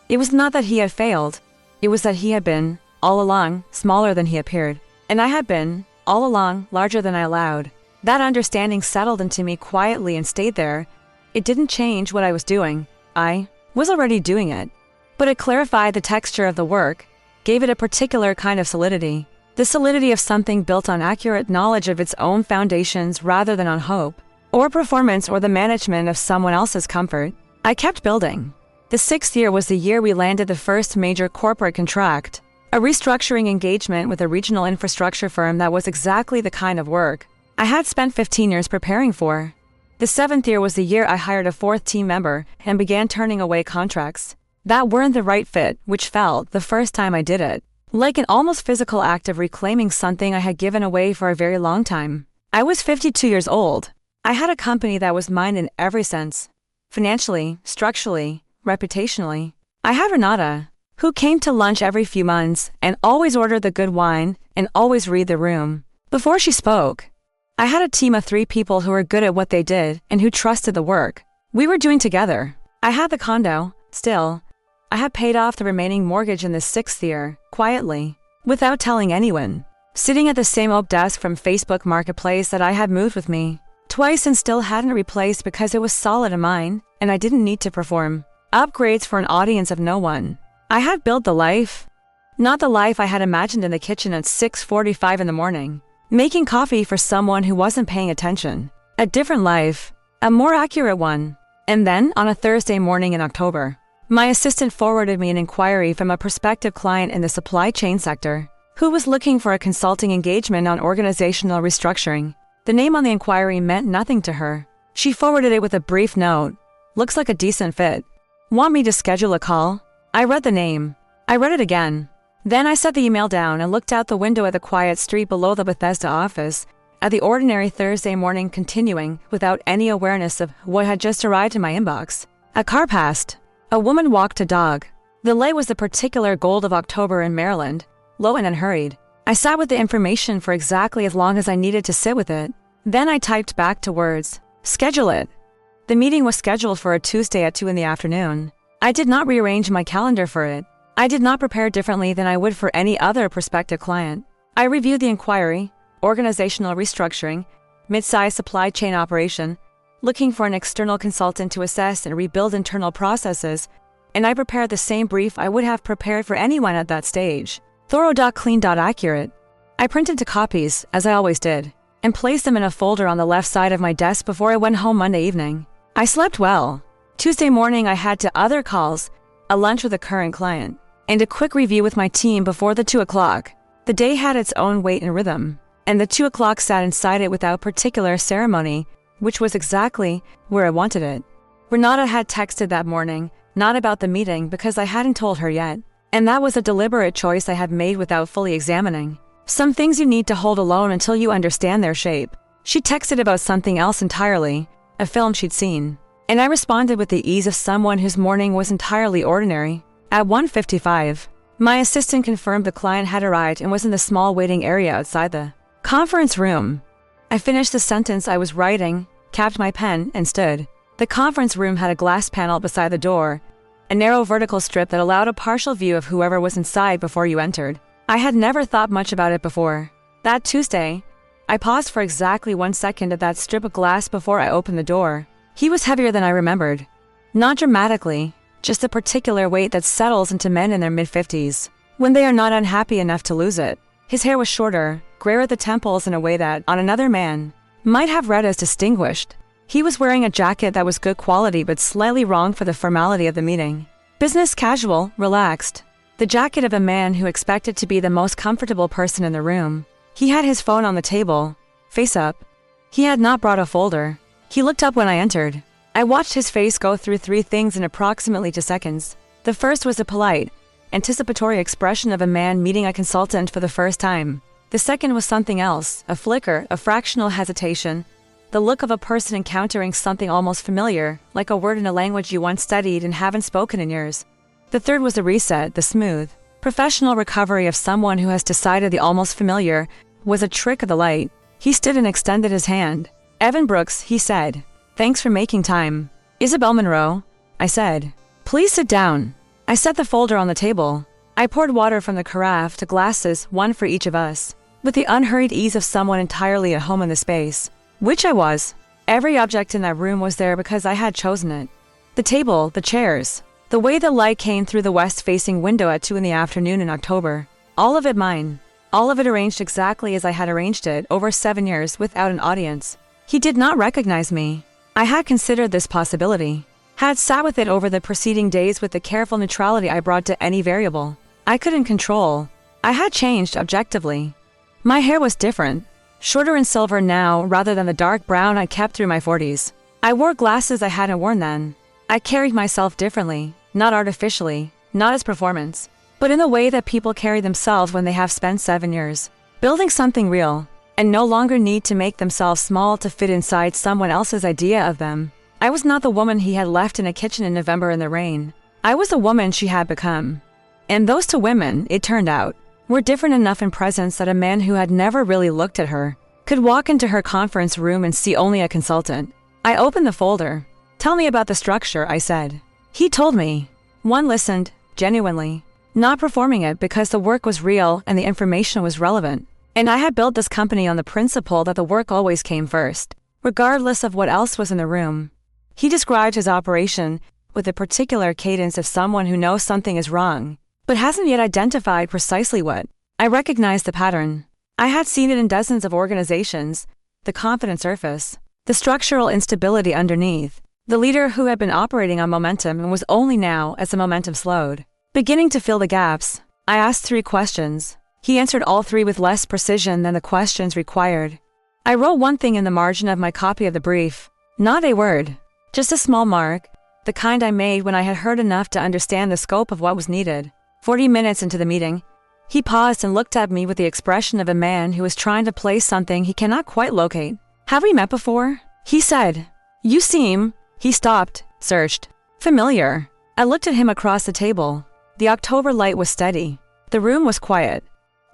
A: It was not that he had failed. It was that he had been, all along, smaller than he appeared. And I had been, all along, larger than I allowed. That understanding settled into me quietly and stayed there. It didn't change what I was doing. I was already doing it. But it clarified the texture of the work, gave it a particular kind of solidity. The solidity of something built on accurate knowledge of its own foundations rather than on hope, or performance or the management of someone else's comfort. I kept building. The 6th year was the year we landed the first major corporate contract, a restructuring engagement with a regional infrastructure firm that was exactly the kind of work I had spent 15 years preparing for. The 7th year was the year I hired a 4th team member and began turning away contracts that weren't the right fit, which felt, the first time I did it, like an almost physical act of reclaiming something I had given away for a very long time. I was 52 years old. I had a company that was mine in every sense. Financially, structurally, reputationally. I had Renata, who came to lunch every few months and always ordered the good wine and always read the room before she spoke. I had a team of 3 people who were good at what they did and who trusted the work we were doing together. I had the condo, still. I had paid off the remaining mortgage in the 6th year, quietly, without telling anyone, sitting at the same old desk from Facebook Marketplace that I had moved with me twice and still hadn't replaced because it was solid in mine, and I didn't need to perform upgrades for an audience of no one. I had built the life, not the life I had imagined in the kitchen at 6:45 in the morning, making coffee for someone who wasn't paying attention. A different life, a more accurate one. And then, on a Thursday morning in October, my assistant forwarded me an inquiry from a prospective client in the supply chain sector, who was looking for a consulting engagement on organizational restructuring. The name on the inquiry meant nothing to her. She forwarded it with a brief note. Looks like a decent fit. Want me to schedule a call? I read the name. I read it again. Then I set the email down and looked out the window at the quiet street below the Bethesda office, at the ordinary Thursday morning continuing without any awareness of what had just arrived in my inbox. A car passed. A woman walked a dog. The light was the particular gold of October in Maryland, low and unhurried. I sat with the information for exactly as long as I needed to sit with it. Then I typed back to words. Schedule it. The meeting was scheduled for a Tuesday at 2 in the afternoon. I did not rearrange my calendar for it. I did not prepare differently than I would for any other prospective client. I reviewed the inquiry, organizational restructuring, mid-size supply chain operation, looking for an external consultant to assess and rebuild internal processes, and I prepared the same brief I would have prepared for anyone at that stage. Thorough, clean, accurate. I printed 2 copies, as I always did, and placed them in a folder on the left side of my desk before I went home Monday evening. I slept well. Tuesday morning I had 2 other calls, a lunch with a current client, and a quick review with my team before the 2 o'clock. The day had its own weight and rhythm, and the 2 o'clock sat inside it without particular ceremony, which was exactly where I wanted it. Renata had texted that morning, not about the meeting because I hadn't told her yet, and that was a deliberate choice I had made without fully examining. Some things you need to hold alone until you understand their shape. She texted about something else entirely, a film she'd seen, and I responded with the ease of someone whose morning was entirely ordinary. At 1:55, my assistant confirmed the client had arrived and was in the small waiting area outside the conference room. I finished the sentence I was writing, capped my pen, and stood. The conference room had a glass panel beside the door, a narrow vertical strip that allowed a partial view of whoever was inside before you entered. I had never thought much about it before. That Tuesday, I paused for exactly 1 second at that strip of glass before I opened the door. He was heavier than I remembered. Not dramatically, just a particular weight that settles into men in their mid-50s, when they are not unhappy enough to lose it. His hair was shorter, grayer at the temples in a way that, on another man, might have read as distinguished. He was wearing a jacket that was good quality but slightly wrong for the formality of the meeting. Business casual, relaxed. The jacket of a man who expected to be the most comfortable person in the room. He had his phone on the table, face up. He had not brought a folder. He looked up when I entered. I watched his face go through 3 things in approximately 2 seconds. The first was a polite, anticipatory expression of a man meeting a consultant for the first time. The second was something else, a flicker, a fractional hesitation, the look of a person encountering something almost familiar, like a word in a language you once studied and haven't spoken in years. The third was the reset, the smooth, professional recovery of someone who has decided the almost familiar was a trick of the light. He stood and extended his hand. Evan Brooks, he said. Thanks for making time. Isabel Monroe, I said. Please sit down. I set the folder on the table. I poured water from the carafe to glasses, 1 for each of us, with the unhurried ease of someone entirely at home in the space, which I was. Every object in that room was there because I had chosen it. The table, the chairs, the way the light came through the west-facing window at 2 in the afternoon in October. All of it mine. All of it arranged exactly as I had arranged it over 7 years without an audience. He did not recognize me. I had considered this possibility, had sat with it over the preceding days with the careful neutrality I brought to any variable I couldn't control. I had changed objectively. My hair was different, shorter and silver now rather than the dark brown I kept through my 40s. I wore glasses I hadn't worn then. I carried myself differently, not artificially, not as performance, but in the way that people carry themselves when they have spent 7 years building something real, and no longer need to make themselves small to fit inside someone else's idea of them. I was not the woman he had left in a kitchen in November in the rain. I was the woman she had become. And those 2 women, it turned out, were different enough in presence that a man who had never really looked at her could walk into her conference room and see only a consultant. I opened the folder. Tell me about the structure, I said. He told me. 1 listened, genuinely, not performing it because the work was real and the information was relevant. And I had built this company on the principle that the work always came first, regardless of what else was in the room. He described his operation with the particular cadence of someone who knows something is wrong, but hasn't yet identified precisely what. I recognized the pattern. I had seen it in dozens of organizations, the confident surface, the structural instability underneath, the leader who had been operating on momentum and was only now, as the momentum slowed, beginning to fill the gaps. I asked 3 questions. He answered all 3 with less precision than the questions required. I wrote 1 thing in the margin of my copy of the brief. Not a word. Just a small mark, the kind I made when I had heard enough to understand the scope of what was needed. 40 minutes into the meeting, he paused and looked at me with the expression of a man who is trying to place something he cannot quite locate. Have we met before? He said. You seem. He stopped, searched, Familiar. I looked at him across the table. The October light was steady. The room was quiet.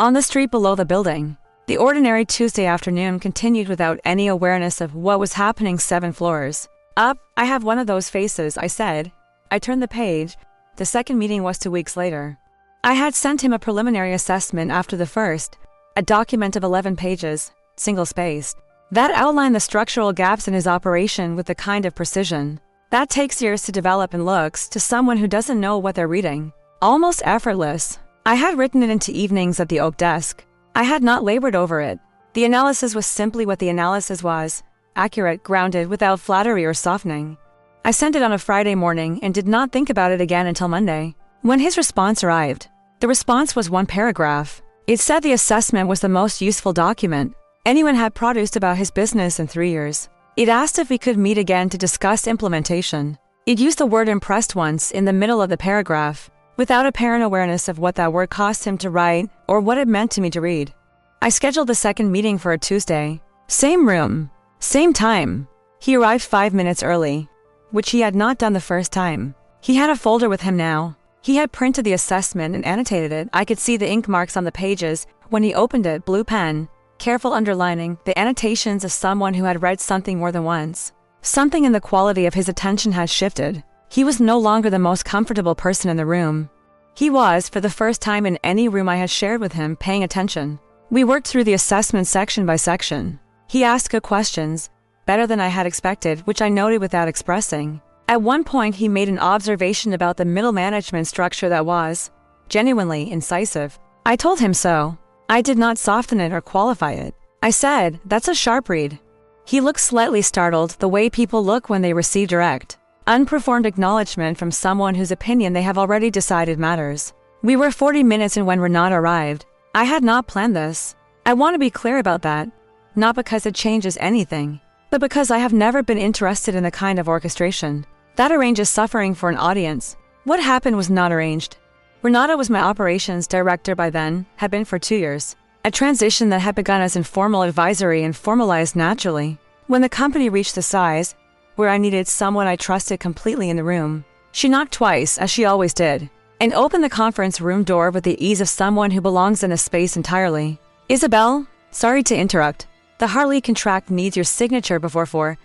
A: On the street below the building, the ordinary Tuesday afternoon continued without any awareness of what was happening 7 floors up. I have one of those faces, I said. I turned the page. The second meeting was 2 weeks later. I had sent him a preliminary assessment after the first, a document of 11 pages, single-spaced, that outlined the structural gaps in his operation with the kind of precision that takes years to develop and looks, to someone who doesn't know what they're reading, almost effortless. I had written it into evenings at the oak desk. I had not labored over it. The analysis was simply what the analysis was, accurate, grounded, without flattery or softening. I sent it on a Friday morning and did not think about it again until Monday, when his response arrived. The response was 1 paragraph. It said the assessment was the most useful document anyone had produced about his business in 3 years. It asked if we could meet again to discuss implementation. It used the word impressed once in the middle of the paragraph, without apparent awareness of what that word cost him to write or what it meant to me to read. I scheduled the second meeting for a Tuesday. Same room, same time. He arrived 5 minutes early, which he had not done the first time. He had a folder with him now. He had printed the assessment and annotated it. I could see the ink marks on the pages. When he opened it, blue pen, careful underlining, the annotations of someone who had read something more than once. Something in the quality of his attention had shifted. He was no longer the most comfortable person in the room. He was, for the first time in any room I had shared with him, paying attention. We worked through the assessment section by section. He asked good questions, better than I had expected, which I noted without expressing. At one point he made an observation about the middle management structure that was genuinely incisive. I told him so. I did not soften it or qualify it. I said, "That's a sharp read." He looked slightly startled, the way people look when they receive direct, unperformed acknowledgement from someone whose opinion they have already decided matters. We were 40 minutes in when Renata arrived. I had not planned this. I want to be clear about that. Not because it changes anything, but because I have never been interested in the kind of orchestration that arranges suffering for an audience. What happened was not arranged. Renata was my operations director by then, had been for 2 years. A transition that had begun as informal advisory and formalized naturally. When the company reached the size where I needed someone I trusted completely in the room, she knocked twice, as she always did, and opened the conference room door with the ease of someone who belongs in a space entirely. "Isabel, sorry to interrupt. The Hartley contract needs your signature before 4,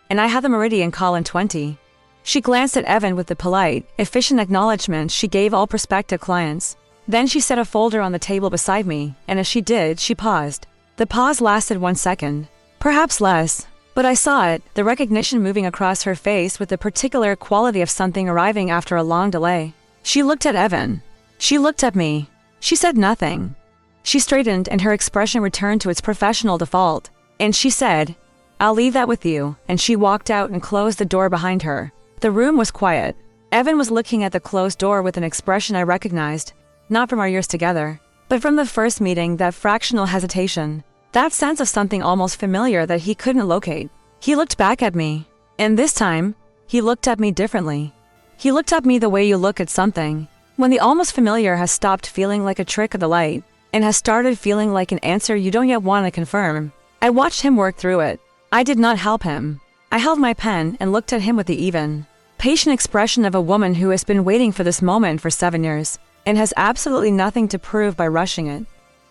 A: and I have the Meridian call in 20. She glanced at Evan with the polite, efficient acknowledgement she gave all prospective clients. Then she set a folder on the table beside me, and as she did, she paused. The pause lasted 1 second, perhaps less, but I saw it, the recognition moving across her face with the particular quality of something arriving after a long delay. She looked at Evan. She looked at me. She said nothing. She straightened and her expression returned to its professional default, and she said, "I'll leave that with you," and she walked out and closed the door behind her. The room was quiet. Evan was looking at the closed door with an expression I recognized, not from our years together, but from the first meeting, that fractional hesitation, that sense of something almost familiar that he couldn't locate. He looked back at me, and this time, he looked at me differently. He looked at me the way you look at something, when the almost familiar has stopped feeling like a trick of the light, and has started feeling like an answer you don't yet want to confirm. I watched him work through it. I did not help him. I held my pen and looked at him with the even, patient expression of a woman who has been waiting for this moment for 7 years, and has absolutely nothing to prove by rushing it.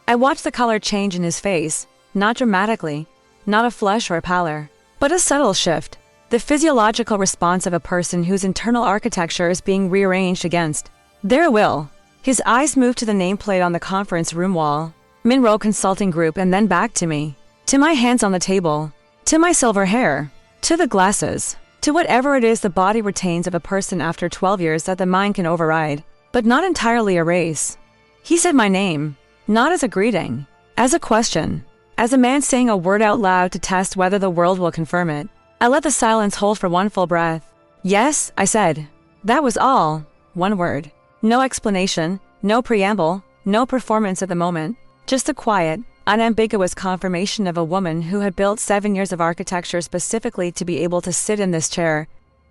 A: I watched the color change in his face, not dramatically, not a flush or a pallor, but a subtle shift, the physiological response of a person whose internal architecture is being rearranged against their will. His eyes moved to the nameplate on the conference room wall, Monroe Consulting Group, and then back to me, to my hands on the table, to my silver hair, to the glasses, to whatever it is the body retains of a person after 12 years that the mind can override, but not entirely erase. He said my name, not as a greeting, as a question, as a man saying a word out loud to test whether the world will confirm it. I let the silence hold for one full breath. "Yes," I said. That was all. One word. No explanation, no preamble, no performance at the moment, just the quiet, unambiguous confirmation of a woman who had built 7 years of architecture specifically to be able to sit in this chair,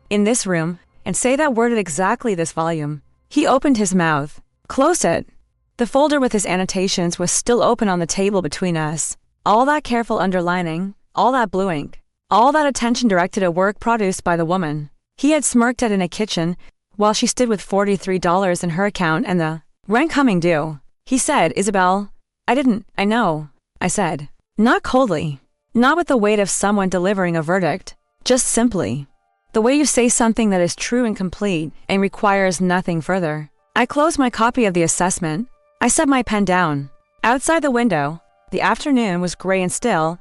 A: in this room, and say that word at exactly this volume. He opened his mouth, closed it. The folder with his annotations was still open on the table between us. All that careful underlining, all that blue ink, all that attention directed at work produced by the woman. He had smirked at in a kitchen while she stood with $43 in her account and the rent coming due. He said, "Isabel, I know," I said. Not coldly. Not with the weight of someone delivering a verdict. Just simply. The way you say something that is true and complete and requires nothing further. I closed my copy of the assessment. I set my pen down. Outside the window, the afternoon was gray and still,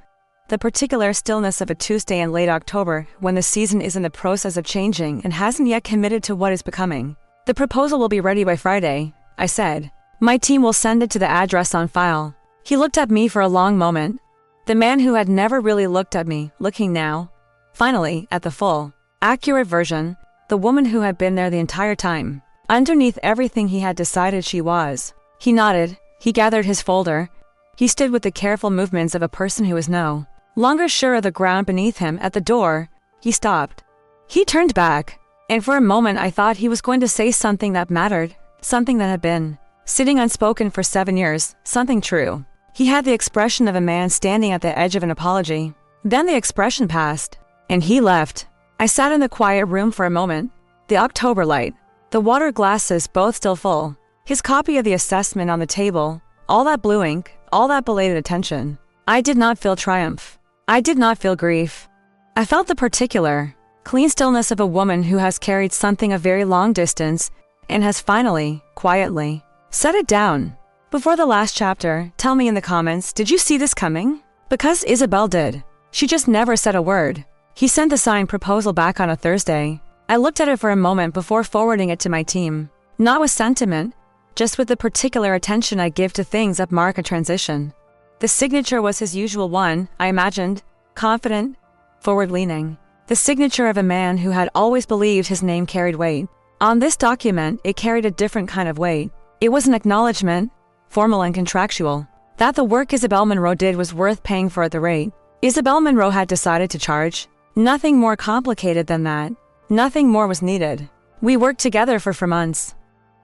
A: the particular stillness of a Tuesday in late October when the season is in the process of changing and hasn't yet committed to what is becoming. The proposal will be ready by Friday, I said. My team will send it to the address on file. He looked at me for a long moment. The man who had never really looked at me, looking now, finally, at the full, accurate version, the woman who had been there the entire time. Underneath everything he had decided she was. He nodded, he gathered his folder. He stood with the careful movements of a person who is no longer sure of the ground beneath him. At the door, he stopped. He turned back, and for a moment I thought he was going to say something that mattered, something that had been sitting unspoken for 7 years, something true. He had the expression of a man standing at the edge of an apology. Then the expression passed, and he left. I sat in the quiet room for a moment. The October light, the water glasses both still full, his copy of the assessment on the table, all that blue ink, all that belated attention. I did not feel triumph. I did not feel grief. I felt the particular, clean stillness of a woman who has carried something a very long distance and has finally, quietly, set it down. Before the last chapter, tell me in the comments, did you see this coming? Because Isabel did. She just never said a word. He sent the signed proposal back on a Thursday. I looked at it for a moment before forwarding it to my team. Not with sentiment, just with the particular attention I give to things that mark a transition. The signature was his usual one, I imagined, confident, forward-leaning. The signature of a man who had always believed his name carried weight. On this document, it carried a different kind of weight. It was an acknowledgement, formal and contractual, that the work Isabel Monroe did was worth paying for at the rate Isabel Monroe had decided to charge. Nothing more complicated than that. Nothing more was needed. We worked together for months.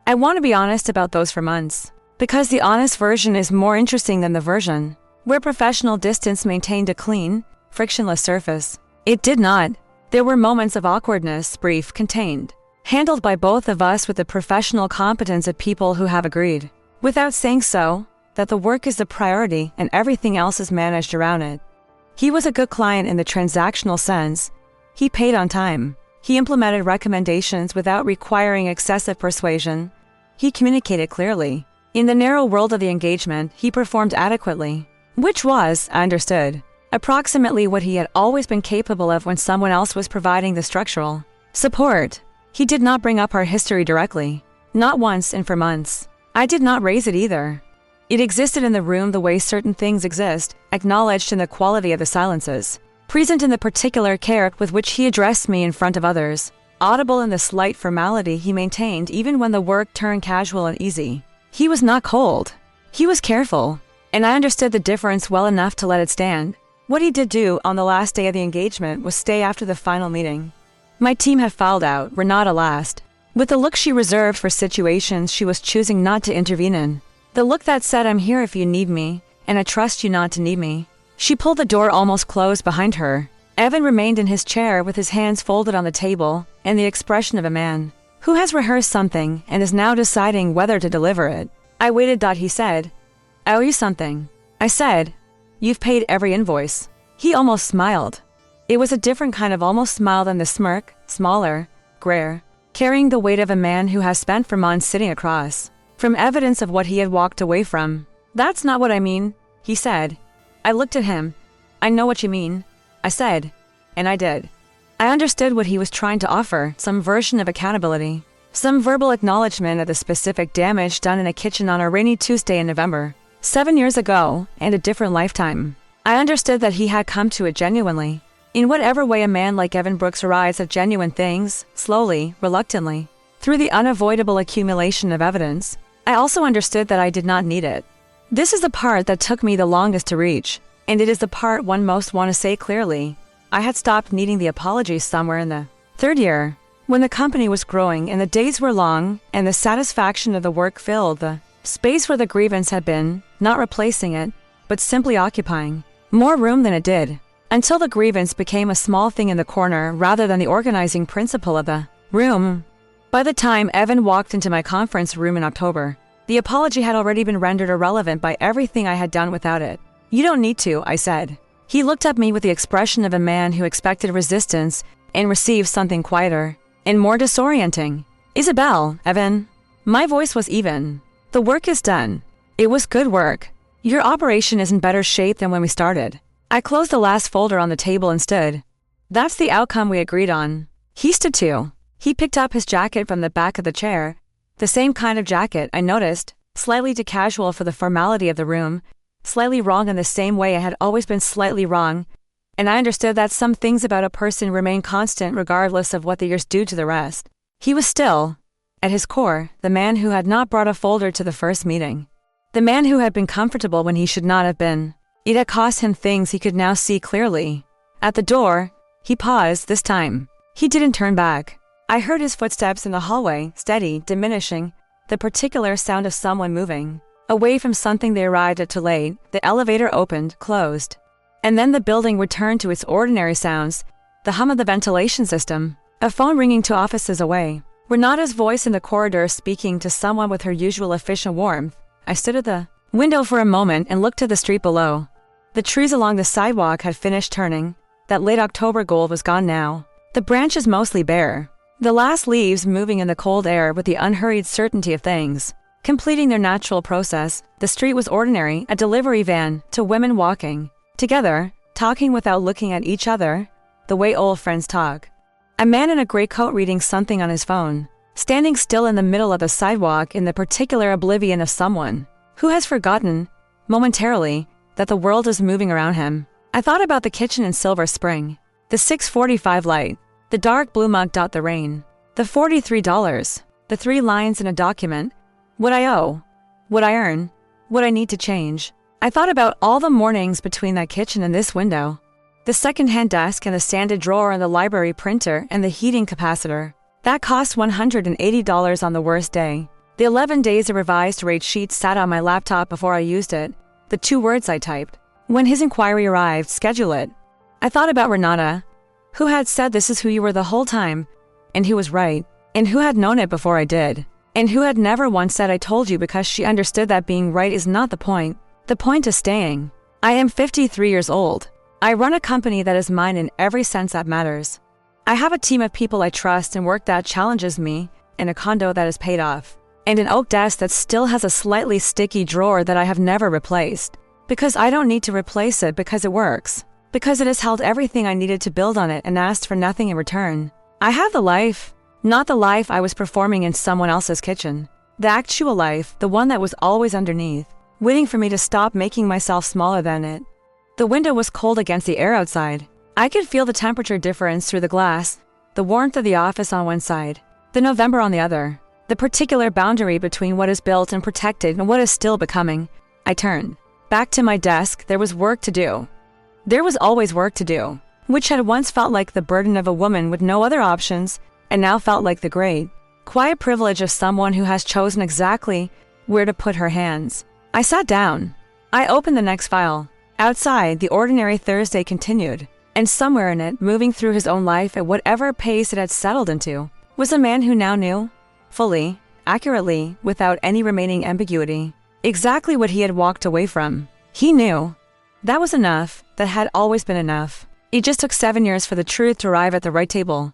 A: I want to be honest about those for months, because the honest version is more interesting than the version where professional distance maintained a clean, frictionless surface. It did not. There were moments of awkwardness, brief, contained, handled by both of us with the professional competence of people who have agreed, without saying so, that the work is the priority and everything else is managed around it. He was a good client in the transactional sense. He paid on time. He implemented recommendations without requiring excessive persuasion. He communicated clearly. In the narrow world of the engagement, he performed adequately, which was, I understood, approximately what he had always been capable of when someone else was providing the structural support. He did not bring up our history directly, not once and for months. I did not raise it either. It existed in the room the way certain things exist, acknowledged in the quality of the silences, present in the particular care with which he addressed me in front of others, audible in the slight formality he maintained even when the work turned casual and easy. He was not cold. He was careful, and I understood the difference well enough to let it stand. What he did do on the last day of the engagement was stay after the final meeting. My team had filed out, Renata last, with the look she reserved for situations she was choosing not to intervene in. The look that said, "I'm here if you need me, and I trust you not to need me." She pulled the door almost closed behind her. Evan remained in his chair with his hands folded on the table and the expression of a man who has rehearsed something and is now deciding whether to deliver it. I waited. He said, "I owe you something." I said, "You've paid every invoice." He almost smiled. It was a different kind of almost smile than the smirk, smaller, grayer, carrying the weight of a man who has spent for months sitting across from evidence of what he had walked away from. "That's not what I mean," he said. I looked at him. "I know what you mean," I said, and I did. I understood what he was trying to offer, some version of accountability, some verbal acknowledgement of the specific damage done in a kitchen on a rainy Tuesday in November, 7 years ago, and a different lifetime. I understood that he had come to it genuinely, in whatever way a man like Evan Brooks arrives at genuine things, slowly, reluctantly, through the unavoidable accumulation of evidence. I also understood that I did not need it. This is the part that took me the longest to reach, and it is the part one most want to say clearly. I had stopped needing the apologies somewhere in the third year, when the company was growing and the days were long and the satisfaction of the work filled the space where the grievance had been, not replacing it, but simply occupying more room than it did. until the grievance became a small thing in the corner rather than the organizing principle of the room. By the time Evan walked into my conference room in October, the apology had already been rendered irrelevant by everything I had done without it. "You don't need to," I said. He looked at me with the expression of a man who expected resistance and received something quieter and more disorienting. "Isabel, Evan." My voice was even. "The work is done. It was good work. Your operation is in better shape than when we started." I closed the last folder on the table and stood. "That's the outcome we agreed on." He stood too. He picked up his jacket from the back of the chair, the same kind of jacket, I noticed, slightly too casual for the formality of the room, slightly wrong in the same way I had always been slightly wrong, and I understood that some things about a person remain constant regardless of what the years do to the rest. He was still, at his core, the man who had not brought a folder to the first meeting. The man who had been comfortable when he should not have been. It had cost him things he could now see clearly. At the door, he paused this time. He didn't turn back. I heard his footsteps in the hallway, steady, diminishing, the particular sound of someone moving. Away from something they arrived at too late, the elevator opened, closed. And then the building returned to its ordinary sounds, the hum of the ventilation system, a phone ringing 2 offices away. Renata's voice in the corridor speaking to someone with her usual efficient warmth. I stood at the window for a moment and looked to the street below. The trees along the sidewalk had finished turning. That late October gold was gone now. The branches mostly bare. The last leaves moving in the cold air with the unhurried certainty of things. Completing their natural process, the street was ordinary, a delivery van, to women walking. Together, talking without looking at each other, the way old friends talk. A man in a gray coat reading something on his phone. Standing still in the middle of the sidewalk in the particular oblivion of someone who has forgotten, momentarily, that the world is moving around him. I thought about the kitchen in Silver Spring. The 6:45 light. The dark blue mug. The rain. The $43. The 3 lines in a document. What I owe. What I earn. What I need to change. I thought about all the mornings between that kitchen and this window. The second-hand desk and the sanded drawer and the library printer and the heating capacitor. That cost $180 on the worst day. The 11 days a revised rate sheet sat on my laptop before I used it. The 2 words I typed. When his inquiry arrived, schedule it. I thought about Renata, who had said this is who you were the whole time, and who was right, and who had known it before I did, and who had never once said I told you because she understood that being right is not the point. The point is staying. I am 53 years old. I run a company that is mine in every sense that matters. I have a team of people I trust and work that challenges me, and a condo that is paid off, and an oak desk that still has a slightly sticky drawer that I have never replaced. Because I don't need to replace it because it works. Because it has held everything I needed to build on it and asked for nothing in return. I have the life, not the life I was performing in someone else's kitchen. The actual life, the one that was always underneath, waiting for me to stop making myself smaller than it. The window was cold against the air outside. I could feel the temperature difference through the glass, the warmth of the office on one side, the November on the other, the particular boundary between what is built and protected and what is still becoming. I turned. Back to my desk, there was work to do. There was always work to do, which had once felt like the burden of a woman with no other options, and now felt like the great, quiet privilege of someone who has chosen exactly where to put her hands. I sat down. I opened the next file. Outside, the ordinary Thursday continued, and somewhere in it, moving through his own life at whatever pace it had settled into, was a man who now knew, fully, accurately, without any remaining ambiguity, exactly what he had walked away from. He knew. That was enough. That had always been enough. It just took 7 years for the truth to arrive at the right table.